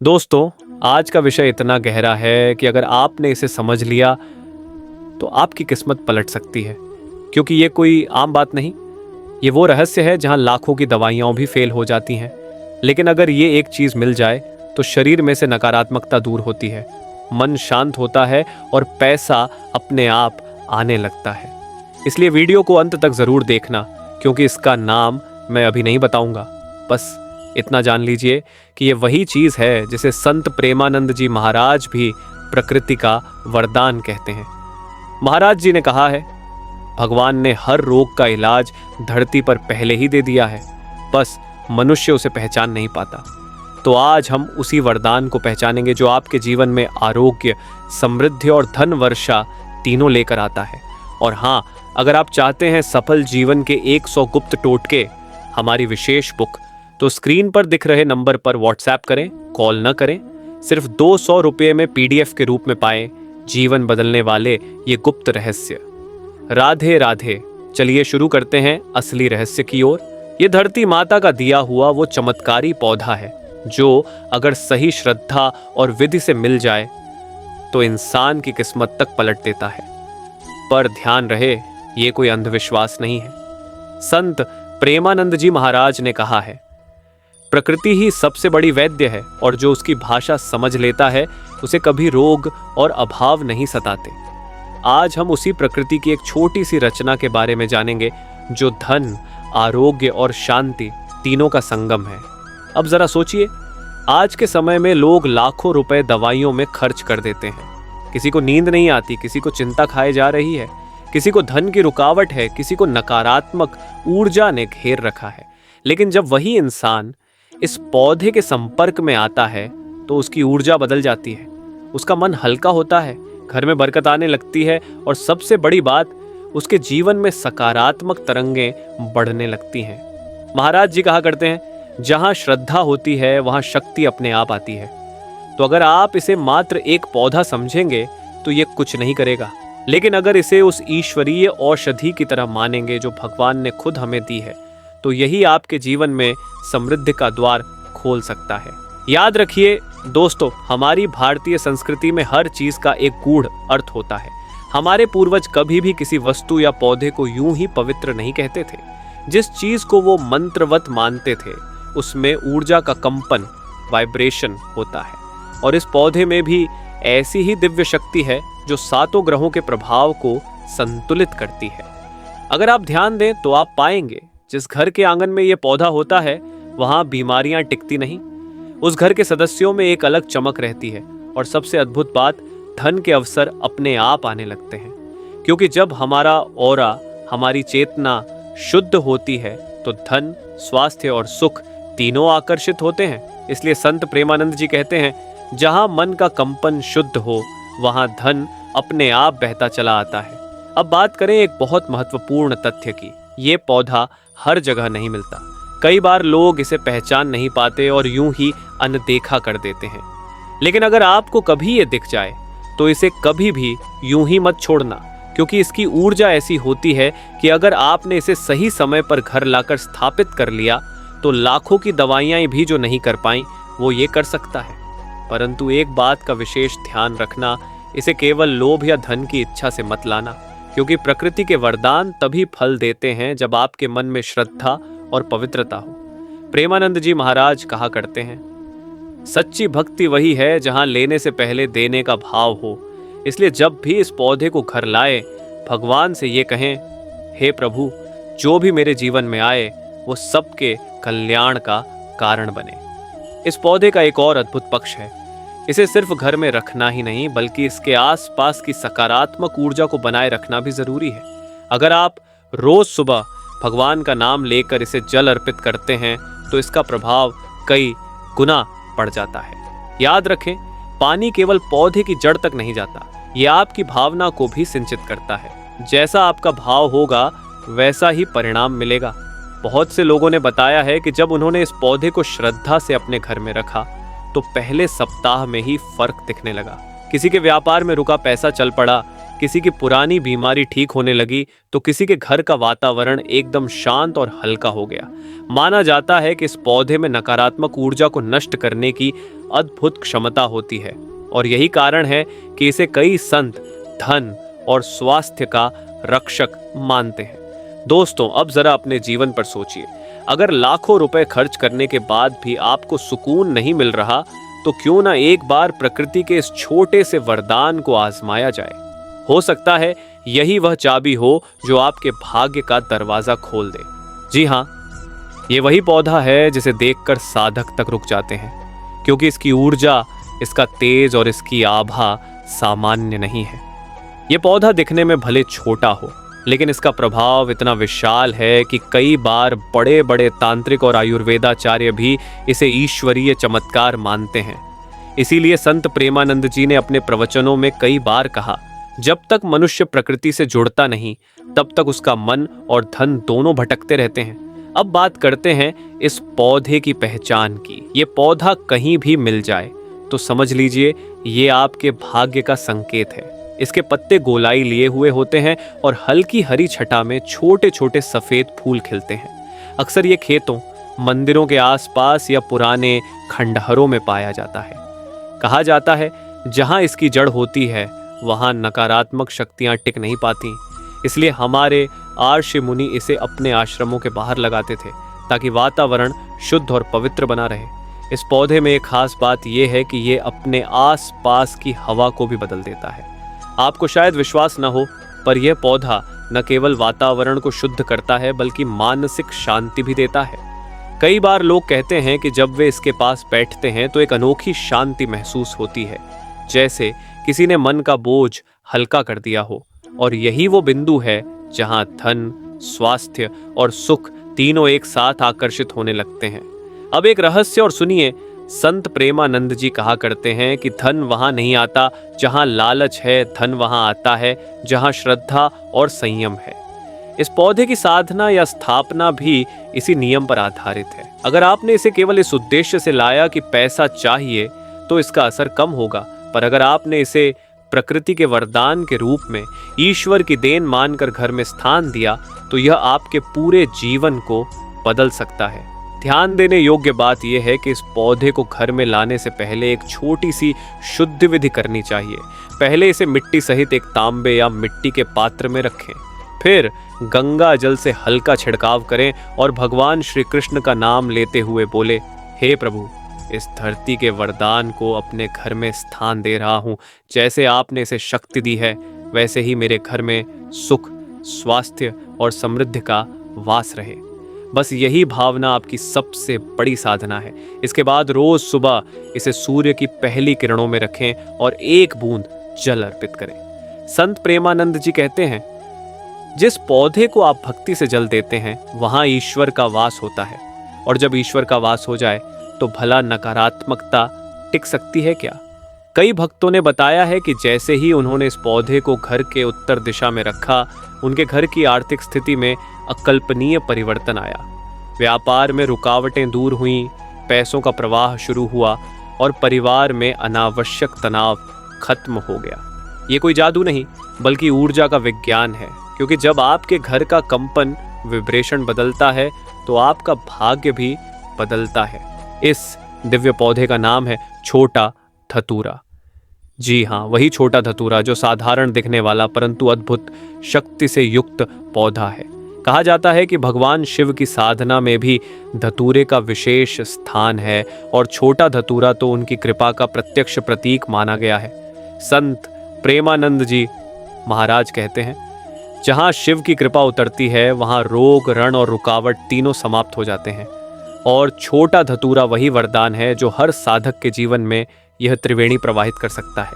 दोस्तों, आज का विषय इतना गहरा है कि अगर आपने इसे समझ लिया तो आपकी किस्मत पलट सकती है। क्योंकि ये कोई आम बात नहीं, ये वो रहस्य है जहां लाखों की दवाइयां भी फेल हो जाती हैं, लेकिन अगर ये एक चीज मिल जाए तो शरीर में से नकारात्मकता दूर होती है, मन शांत होता है और पैसा अपने आप आने लगता है। इसलिए वीडियो को अंत तक जरूर देखना, क्योंकि इसका नाम मैं अभी नहीं बताऊंगा। बस इतना जान लीजिए कि ये वही चीज है जिसे संत प्रेमानंद जी महाराज भी प्रकृति का वरदान कहते हैं। महाराज जी ने कहा है, भगवान ने हर रोग का इलाज धरती पर पहले ही दे दिया है, बस मनुष्य उसे पहचान नहीं पाता। तो आज हम उसी वरदान को पहचानेंगे जो आपके जीवन में आरोग्य, समृद्धि और धन वर्षा तीनों लेकर आता है। और हाँ, अगर आप चाहते हैं सफल जीवन के 100 गुप्त टोटके, हमारी विशेष बुक, तो स्क्रीन पर दिख रहे नंबर पर व्हाट्सएप करें, कॉल न करें। सिर्फ 200 रुपये में PDF के रूप में पाएं जीवन बदलने वाले ये गुप्त रहस्य। राधे राधे। चलिए शुरू करते हैं असली रहस्य की ओर। ये धरती माता का दिया हुआ वो चमत्कारी पौधा है जो अगर सही श्रद्धा और विधि से मिल जाए तो इंसान की किस्मत तक पलट देता है। पर ध्यान रहे, ये कोई अंधविश्वास नहीं है। संत प्रेमानंद जी महाराज ने कहा है, प्रकृति ही सबसे बड़ी वैद्य है और जो उसकी भाषा समझ लेता है उसे कभी रोग और अभाव नहीं सताते। आज हम उसी प्रकृति की एक छोटी सी रचना के बारे में जानेंगे जो धन, आरोग्य और शांति तीनों का संगम है। अब जरा सोचिए, आज के समय में लोग लाखों रुपए दवाइयों में खर्च कर देते हैं। किसी को नींद नहीं आती, किसी को चिंता खाए जा रही है, किसी को धन की रुकावट है, किसी को नकारात्मक ऊर्जा ने घेर रखा है। लेकिन जब वही इंसान इस पौधे के संपर्क में आता है तो उसकी ऊर्जा बदल जाती है, उसका मन हल्का होता है, घर में बरकत आने लगती है और सबसे बड़ी बात, उसके जीवन में सकारात्मक तरंगें बढ़ने लगती हैं। महाराज जी कहा करते हैं, जहां श्रद्धा होती है वहां शक्ति अपने आप आती है। तो अगर आप इसे मात्र एक पौधा समझेंगे तो ये कुछ नहीं करेगा, लेकिन अगर इसे उस ईश्वरीय औषधि की तरह मानेंगे जो भगवान ने खुद हमें दी है, तो यही आपके जीवन में समृद्धि का द्वार खोल सकता है। याद रखिए दोस्तों, हमारी भारतीय संस्कृति में हर चीज का एक गूढ़ अर्थ होता है। हमारे पूर्वज कभी भी किसी वस्तु या पौधे को यूं ही पवित्र नहीं कहते थे। जिस चीज को वो मंत्रवत मानते थे उसमें ऊर्जा का कंपन, वाइब्रेशन होता है। और इस पौधे में भी ऐसी ही दिव्य शक्ति है जो 7 ग्रहों के प्रभाव को संतुलित करती है। अगर आप ध्यान दें तो आप पाएंगे, जिस घर के आंगन में यह पौधा होता है वहां बीमारियां टिकती नहीं। उस घर के सदस्यों में एक अलग चमक रहती है और सबसे अद्भुत बात, धन के अवसर अपने आप आने लगते हैं। क्योंकि जब हमारा ऑरा, हमारी चेतना शुद्ध होती है तो धन, स्वास्थ्य और सुख तीनों आकर्षित होते हैं। इसलिए संत प्रेमानंद जी कहते हैं, जहां मन का कंपन शुद्ध हो वहां धन अपने आप बहता चला आता है। अब बात करें एक बहुत महत्वपूर्ण तथ्य की। ये पौधा हर जगह नहीं मिलता। कई बार लोग इसे पहचान नहीं पाते और यूं ही अनदेखा कर देते हैं। लेकिन अगर आपको कभी ये दिख जाए तो इसे कभी भी यूं ही मत छोड़ना, क्योंकि इसकी ऊर्जा ऐसी होती है कि अगर आपने इसे सही समय पर घर लाकर स्थापित कर लिया तो लाखों की दवाइयां भी जो नहीं कर पाई वो ये कर सकता है। परंतु एक बात का विशेष ध्यान रखना, इसे केवल लोभ या धन की इच्छा से मत लाना, क्योंकि प्रकृति के वरदान तभी फल देते हैं जब आपके मन में श्रद्धा और पवित्रता हो। प्रेमानंद जी महाराज कहा करते हैं, सच्ची भक्ति वही है जहां लेने से पहले देने का भाव हो। इसलिए जब भी इस पौधे को घर लाए, भगवान से ये कहें, हे प्रभु, जो भी मेरे जीवन में आए वो सबके कल्याण का कारण बने। इस पौधे का एक और अद्भुत पक्ष है, इसे सिर्फ घर में रखना ही नहीं बल्कि इसके आसपास की सकारात्मक ऊर्जा को बनाए रखना भी जरूरी है। अगर आप रोज सुबह भगवान का नाम लेकर इसे जल अर्पित करते हैं तो इसका प्रभाव कई गुना बढ़ जाता है। याद रखें, पानी केवल पौधे की जड़ तक नहीं जाता, यह आपकी भावना को भी सिंचित करता है। जैसा आपका भाव होगा वैसा ही परिणाम मिलेगा। बहुत से लोगों ने बताया है कि जब उन्होंने इस पौधे को श्रद्धा से अपने घर में रखा तो पहले सप्ताह में ही फर्क दिखने लगा। किसी के व्यापार में रुका पैसा चल पड़ा, किसी की पुरानी बीमारी ठीक होने लगी तो किसी के घर का वातावरण एकदम शांत और हल्का हो गया। माना जाता है कि इस पौधे में नकारात्मक ऊर्जा को नष्ट करने की अद्भुत क्षमता होती है और यही कारण है कि इसे कई संत धन और स्वास्थ्य का रक्षक मानते हैं। दोस्तों, अब जरा अपने जीवन पर सोचिए। अगर लाखों रुपए खर्च करने के बाद भी आपको सुकून नहीं मिल रहा तो क्यों ना एक बार प्रकृति के इस छोटे से वरदान को आजमाया जाए। हो सकता है यही वह चाबी हो जो आपके भाग्य का दरवाजा खोल दे। जी हाँ, ये वही पौधा है जिसे देखकर साधक तक रुक जाते हैं, क्योंकि इसकी ऊर्जा, इसका तेज और इसकी आभा सामान्य नहीं है। ये पौधा दिखने में भले छोटा हो, लेकिन इसका प्रभाव इतना विशाल है कि कई बार बड़े बड़े तांत्रिक और आयुर्वेदाचार्य भी इसे ईश्वरीय चमत्कार मानते हैं। इसीलिए संत प्रेमानंद जी ने अपने प्रवचनों में कई बार कहा, जब तक मनुष्य प्रकृति से जुड़ता नहीं तब तक उसका मन और धन दोनों भटकते रहते हैं। अब बात करते हैं इस पौधे की पहचान की। ये पौधा कहीं भी मिल जाए तो समझ लीजिए ये आपके भाग्य का संकेत है। इसके पत्ते गोलाई लिए हुए होते हैं और हल्की हरी छटा में छोटे छोटे सफेद फूल खिलते हैं। अक्सर ये खेतों, मंदिरों के आसपास या पुराने खंडहरों में पाया जाता है। कहा जाता है जहां इसकी जड़ होती है वहां नकारात्मक शक्तियां टिक नहीं पाती। इसलिए हमारे आर्षि मुनि इसे अपने आश्रमों के बाहर लगाते थे ताकि वातावरण शुद्ध और पवित्र बना रहे। इस पौधे में एक खास बात यह है कि ये अपने आस पास की हवा को भी बदल देता है। आपको शायद विश्वास न हो, पर यह पौधा न केवल वातावरण को शुद्ध करता है बल्कि मानसिक शांति भी देता है। कई बार लोग कहते हैं कि जब वे इसके पास बैठते हैं तो एक अनोखी शांति महसूस होती है, जैसे किसी ने मन का बोझ हल्का कर दिया हो। और यही वो बिंदु है जहां धन, स्वास्थ्य और सुख तीनों एक साथ आकर्षित होने लगते हैं। अब एक रहस्य और सुनिए। संत प्रेमानंद जी कहा करते हैं कि धन वहां नहीं आता जहां लालच है, धन वहां आता है जहां श्रद्धा और संयम है। इस पौधे की साधना या स्थापना भी इसी नियम पर आधारित है। अगर आपने इसे केवल इस उद्देश्य से लाया कि पैसा चाहिए तो इसका असर कम होगा, पर अगर आपने इसे प्रकृति के वरदान के रूप में ईश्वर की देन मानकर घर में स्थान दिया तो यह आपके पूरे जीवन को बदल सकता है। ध्यान देने योग्य बात यह है कि इस पौधे को घर में लाने से पहले एक छोटी सी शुद्ध विधि करनी चाहिए। पहले इसे मिट्टी सहित एक तांबे या मिट्टी के पात्र में रखें, फिर गंगा जल से हल्का छिड़काव करें और भगवान श्री कृष्ण का नाम लेते हुए बोले, हे प्रभु, इस धरती के वरदान को अपने घर में स्थान दे रहा हूँ। जैसे आपने इसे शक्ति दी है वैसे ही मेरे घर में सुख, स्वास्थ्य और समृद्धि का वास रहे। बस यही भावना आपकी सबसे बड़ी साधना है। इसके बाद रोज सुबह इसे सूर्य की पहली किरणों में रखें और एक बूंद जल अर्पित करें। संत प्रेमानंद जी कहते हैं, जिस पौधे को आप भक्ति से जल देते हैं वहां ईश्वर का वास होता है, और जब ईश्वर का वास हो जाए तो भला नकारात्मकता टिक सकती है क्या? कई भक्तों ने बताया है कि जैसे ही उन्होंने इस पौधे को घर के उत्तर दिशा में रखा, उनके घर की आर्थिक स्थिति में अकल्पनीय परिवर्तन आया। व्यापार में रुकावटें दूर हुईं, पैसों का प्रवाह शुरू हुआ और परिवार में अनावश्यक तनाव खत्म हो गया। ये कोई जादू नहीं बल्कि ऊर्जा का विज्ञान है, क्योंकि जब आपके घर का कंपन, विब्रेशन बदलता है तो आपका भाग्य भी बदलता है। इस दिव्य पौधे का नाम है छोटा धतूरा। जी हाँ, वही छोटा धतूरा जो साधारण दिखने वाला परंतु अद्भुत शक्ति से युक्त पौधा है। कहा जाता है कि भगवान शिव की साधना में भी धतूरे का विशेष स्थान है और छोटा धतूरा तो उनकी कृपा का प्रत्यक्ष प्रतीक माना गया है। संत प्रेमानंद जी महाराज कहते हैं, जहाँ शिव की कृपा उतरती है वहाँ रोग, रण और रुकावट तीनों समाप्त हो जाते हैं। और छोटा धतूरा वही वरदान है जो हर साधक के जीवन में यह त्रिवेणी प्रवाहित कर सकता है।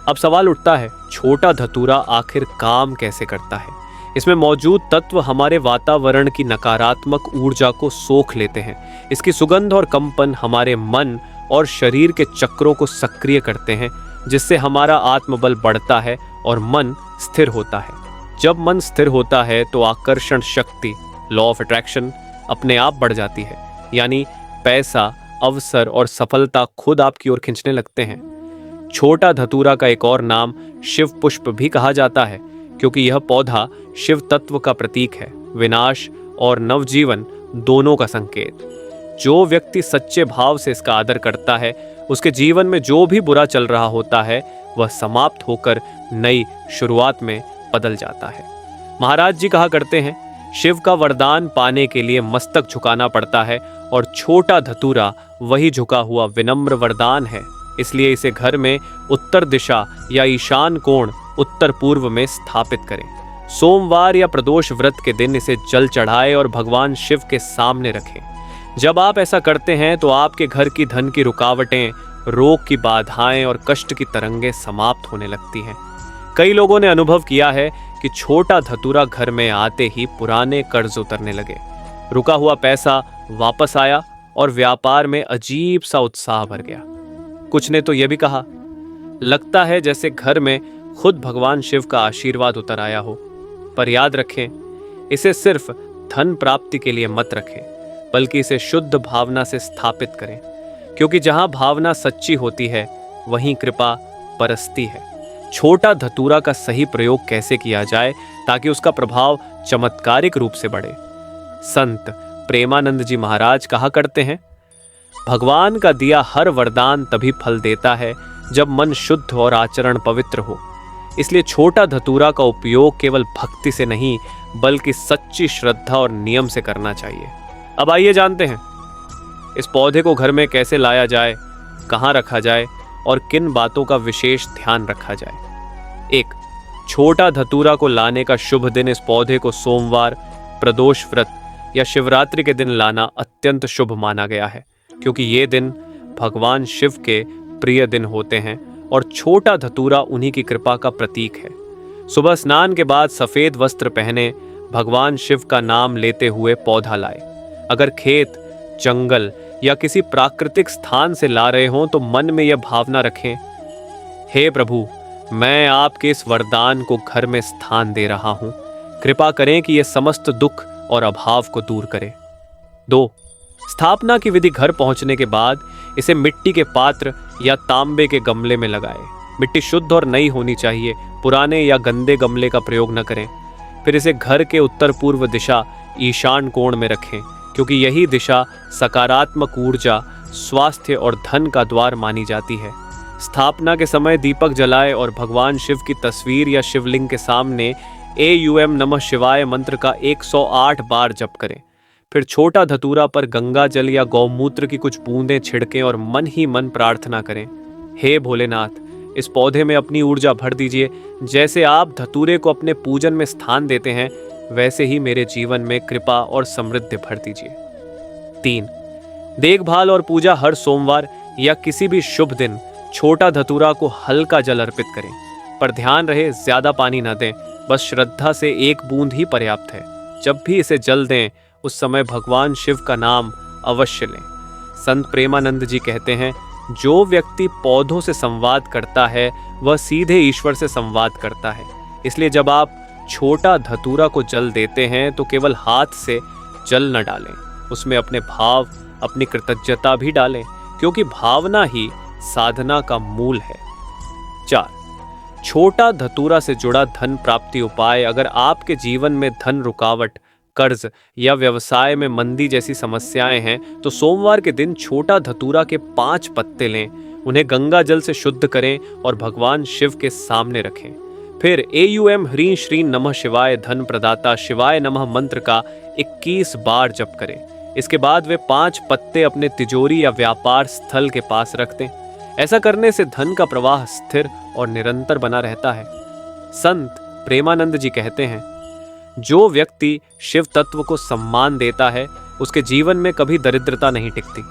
अब सवाल उठता है, छोटा धतूरा आखिर काम कैसे करता है? इसमें मौजूद तत्व हमारे वातावरण की नकारात्मक ऊर्जा को सोख लेते हैं। इसकी सुगंध और कंपन हमारे मन और शरीर के चक्रों को सक्रिय करते हैं, जिससे हमारा आत्मबल बढ़ता है और मन स्थिर होता है। जब मन स्थिर होता है तो आकर्षण शक्ति, लॉ ऑफ अट्रैक्शन, अपने आप बढ़ जाती है। यानी पैसा, अवसर और सफलता खुद आपकी ओर खींचने लगते हैं। छोटा धतूरा का एक और नाम शिव पुष्प भी कहा जाता है, क्योंकि यह पौधा शिव तत्व का प्रतीक है, विनाश और नवजीवन दोनों का संकेत। जो व्यक्ति सच्चे भाव से इसका आदर करता है, उसके जीवन में जो भी बुरा चल रहा होता है वह समाप्त होकर नई शुरुआत में बदल जाता है। महाराज जी कहा करते हैं, शिव का वरदान पाने के लिए मस्तक झुकाना पड़ता है और छोटा धतूरा वही झुका हुआ विनम्र वरदान है। इसलिए इसे घर में उत्तर दिशा या ईशान कोण उत्तर पूर्व में स्थापित करें। सोमवार या प्रदोष व्रत के दिन इसे जल चढ़ाएं और भगवान शिव के सामने रखें। जब आप ऐसा करते हैं तो आपके घर की धन की रुकावटें, रोग की बाधाएं और कष्ट की तरंगें समाप्त होने लगती हैं। कई लोगों ने अनुभव किया है कि छोटा धतूरा घर में आते ही पुराने कर्ज उतरने लगे, रुका हुआ पैसा वापस आया और व्यापार में अजीब सा उत्साह भर गया। कुछ ने तो यह भी कहा, लगता है जैसे घर में खुद भगवान शिव का आशीर्वाद उतर आया हो। पर याद रखें, इसे सिर्फ धन प्राप्ति के लिए मत रखें, बल्कि इसे शुद्ध भावना से स्थापित करें, क्योंकि जहां भावना सच्ची होती है वहीं कृपा बरसती है। छोटा धतूरा का सही प्रयोग कैसे किया जाए ताकि उसका प्रभाव चमत्कारिक रूप से बढ़े? संत प्रेमानंद जी महाराज कहा करते हैं, भगवान का दिया हर वरदान तभी फल देता है जब मन शुद्ध और आचरण पवित्र हो। इसलिए छोटा धतूरा का उपयोग केवल भक्ति से नहीं बल्कि सच्ची श्रद्धा और नियम से करना चाहिए। अब आइए जानते हैं इस पौधे को घर में कैसे लाया जाए, कहाँ रखा जाए और किन बातों का विशेष ध्यान रखा जाए। 1. छोटा धतूरा को लाने का शुभ दिन इस पौधे को सोमवार, प्रदोष व्रत या शिवरात्रि के दिन लाना अत्यंत शुभ माना गया है, क्योंकि ये दिन भगवान शिव के प्रिय दिन होते हैं और छोटा धतूरा उन्हीं की कृपा का प्रतीक है। सुबह स्नान के बाद सफेद वस्त्र पहने भगवान शिव का नाम लेते हुए पौधा लाए। अगर खेत, जंगल या किसी प्राकृतिक स्थान से ला रहे हों तो मन में यह भावना रखें, हे प्रभु, मैं आपके इस वरदान को घर में स्थान दे रहा हूं। कृपा करें कि यह समस्त दुख और अभाव को दूर करे। 2. स्थापना की विधि घर पहुंचने के बाद इसे मिट्टी के पात्र या तांबे के गमले में लगाएं। मिट्टी शुद्ध और नई होनी चाहिए, पुराने या गंदे गमले का प्रयोग न करें। फिर इसे घर के उत्तर पूर्व दिशा ईशान कोण में रखें, क्योंकि यही दिशा सकारात्मक ऊर्जा, स्वास्थ्य और धन का द्वार मानी जाती है। स्थापना के समय दीपक जलाएं और भगवान शिव की तस्वीर या शिवलिंग के सामने AUM नमः शिवाय मंत्र का 108 बार जप करें। फिर छोटा धतूरा पर गंगा जल या गौमूत्र की कुछ बूंदें छिड़कें और मन ही मन प्रार्थना करें, हे भोलेनाथ, इस पौधे में अपनी ऊर्जा भर दीजिए। जैसे आप धतूरे को अपने पूजन में स्थान देते हैं, वैसे ही मेरे जीवन में कृपा और समृद्धि भर दीजिए। 3. देखभाल और पूजा हर सोमवार या किसी भी शुभ दिन छोटा धतूरा को हल्का जल अर्पित करें, पर ध्यान रहे ज्यादा पानी न दें, बस श्रद्धा से 1 बूंद ही पर्याप्त है। जब भी इसे जल दें उस समय भगवान शिव का नाम अवश्य लें। संत प्रेमानंद जी कहते हैं, जो व्यक्ति पौधों से संवाद करता है वह सीधे ईश्वर से संवाद करता है। इसलिए जब आप छोटा धतूरा को जल देते हैं तो केवल हाथ से जल न डालें, उसमें अपने भाव, अपनी कृतज्ञता भी डालें, क्योंकि भावना ही साधना का मूल है। 4. छोटा धतूरा से जुड़ा धन प्राप्ति उपाय। अगर आपके जीवन में धन रुकावट, कर्ज या व्यवसाय में मंदी जैसी समस्याएं हैं तो सोमवार के दिन छोटा धतूरा के 5 पत्ते लें, उन्हें गंगा जल से शुद्ध करें और भगवान शिव के सामने रखें। फिर AUM ह्रीं श्रीं नमः शिवाय धन प्रदाता शिवाय नमः मंत्र का 21 बार जप करें। इसके बाद वे 5 पत्ते अपने तिजोरी या व्यापार स्थल के पास रख दें। ऐसा करने से धन का प्रवाह स्थिर और निरंतर बना रहता है। संत प्रेमानंद जी कहते हैं, जो व्यक्ति शिव तत्व को सम्मान देता है उसके जीवन में कभी दरिद्रता नहीं टिकती,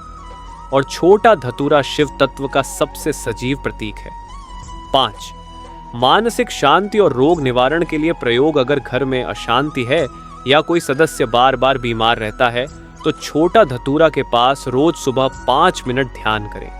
और छोटा धतूरा शिव तत्व का सबसे सजीव प्रतीक है। 5. मानसिक शांति और रोग निवारण के लिए प्रयोग। अगर घर में अशांति है या कोई सदस्य बार बार बीमार रहता है तो छोटा धतूरा के पास रोज सुबह 5 मिनट ध्यान करें।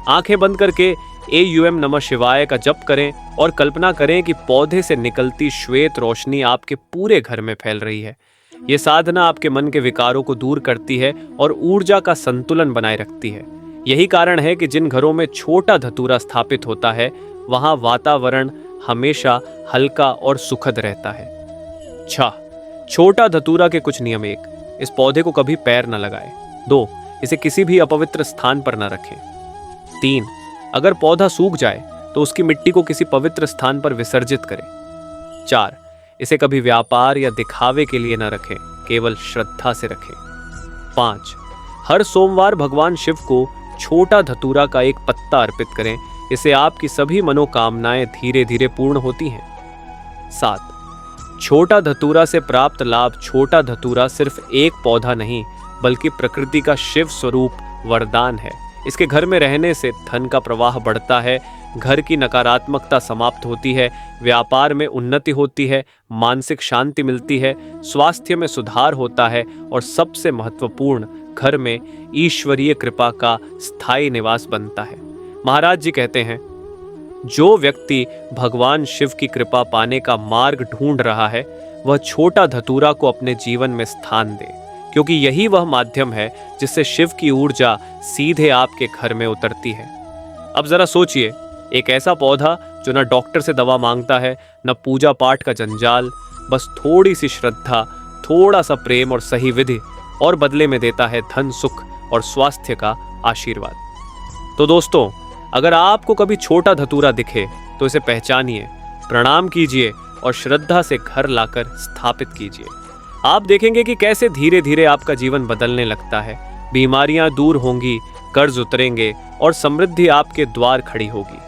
आंखें बंद करके AUM नमः शिवाय का जप करें और कल्पना करें कि पौधे से निकलती श्वेत रोशनी आपके पूरे घर में फैल रही है। ये साधना आपके मन के विकारों को दूर करती है और ऊर्जा का संतुलन बनाए रखती है। यही कारण है कि जिन घरों में छोटा धतूरा स्थापित होता है वहां वातावरण हमेशा हल्का और सुखद रहता है। 6. छोटा धतूरा के कुछ नियम। 1. इस पौधे को कभी पैर न लगाएं। 2. इसे किसी भी अपवित्र स्थान पर न रखें। 3. अगर पौधा सूख जाए तो उसकी मिट्टी को किसी पवित्र स्थान पर विसर्जित करें। 4. इसे कभी व्यापार या दिखावे के लिए न रखें, केवल श्रद्धा से रखें। 5. हर सोमवार भगवान शिव को छोटा धतूरा का एक पत्ता अर्पित करें, इससे आपकी सभी मनोकामनाएं धीरे धीरे पूर्ण होती हैं। 7. छोटा धतूरा से प्राप्त लाभ। छोटा धतूरा सिर्फ एक पौधा नहीं बल्कि प्रकृति का शिव स्वरूप वरदान है। इसके घर में रहने से धन का प्रवाह बढ़ता है, घर की नकारात्मकता समाप्त होती है, व्यापार में उन्नति होती है, मानसिक शांति मिलती है, स्वास्थ्य में सुधार होता है और सबसे महत्वपूर्ण, घर में ईश्वरीय कृपा का स्थायी निवास बनता है। महाराज जी कहते हैं, जो व्यक्ति भगवान शिव की कृपा पाने का मार्ग ढूंढ रहा है वह छोटा धतूरा को अपने जीवन में स्थान दे, क्योंकि यही वह माध्यम है जिससे शिव की ऊर्जा सीधे आपके घर में उतरती है। अब जरा सोचिए, एक ऐसा पौधा जो न डॉक्टर से दवा मांगता है, न पूजा पाठ का जंजाल, बस थोड़ी सी श्रद्धा, थोड़ा सा प्रेम और सही विधि, और बदले में देता है धन, सुख और स्वास्थ्य का आशीर्वाद। तो दोस्तों, अगर आपको कभी छोटा धतूरा दिखे तो इसे पहचानिए, प्रणाम कीजिए और श्रद्धा से घर लाकर स्थापित कीजिए। आप देखेंगे कि कैसे धीरे धीरे आपका जीवन बदलने लगता है, बीमारियां दूर होंगी, कर्ज उतरेंगे और समृद्धि आपके द्वार खड़ी होगी।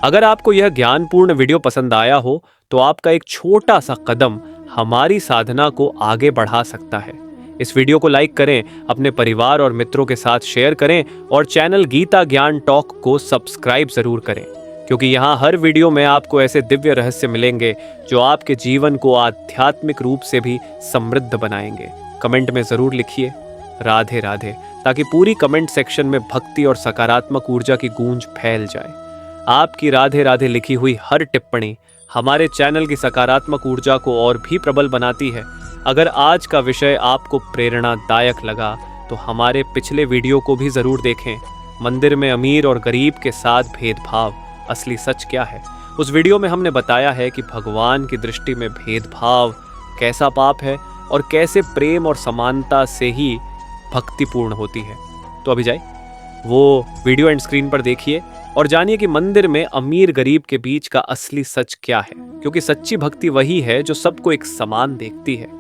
अगर आपको यह ज्ञानपूर्ण वीडियो पसंद आया हो तो आपका एक छोटा सा कदम हमारी साधना को आगे बढ़ा सकता है। इस वीडियो को लाइक करें, अपने परिवार और मित्रों के साथ शेयर करें और चैनल गीता ज्ञान टॉक को सब्सक्राइब जरूर करें, क्योंकि यहाँ हर वीडियो में आपको ऐसे दिव्य रहस्य मिलेंगे जो आपके जीवन को आध्यात्मिक रूप से भी समृद्ध बनाएंगे। कमेंट में जरूर लिखिए राधे राधे, ताकि पूरी कमेंट सेक्शन में भक्ति और सकारात्मक ऊर्जा की गूंज फैल जाए। आपकी राधे राधे लिखी हुई हर टिप्पणी हमारे चैनल की सकारात्मक ऊर्जा को और भी प्रबल बनाती है। अगर आज का विषय आपको प्रेरणादायक लगा तो हमारे पिछले वीडियो को भी जरूर देखें। मंदिर में अमीर और गरीब के साथ भेदभाव, असली सच क्या है। उस वीडियो में हमने बताया है कि भगवान की दृष्टि में भेदभाव कैसा पाप है और कैसे प्रेम और समानता से ही भक्ति पूर्ण होती है। तो अभी जाइए वो वीडियो एंड स्क्रीन पर देखिए और जानिए कि मंदिर में अमीर गरीब के बीच का असली सच क्या है, क्योंकि सच्ची भक्ति वही है जो सबको एक समान देखती है।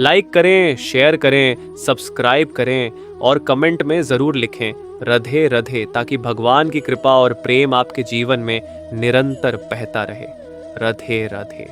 लाइक करें, शेयर करें, सब्सक्राइब करें और कमेंट में ज़रूर लिखें राधे राधे, ताकि भगवान की कृपा और प्रेम आपके जीवन में निरंतर बहता रहे। राधे राधे।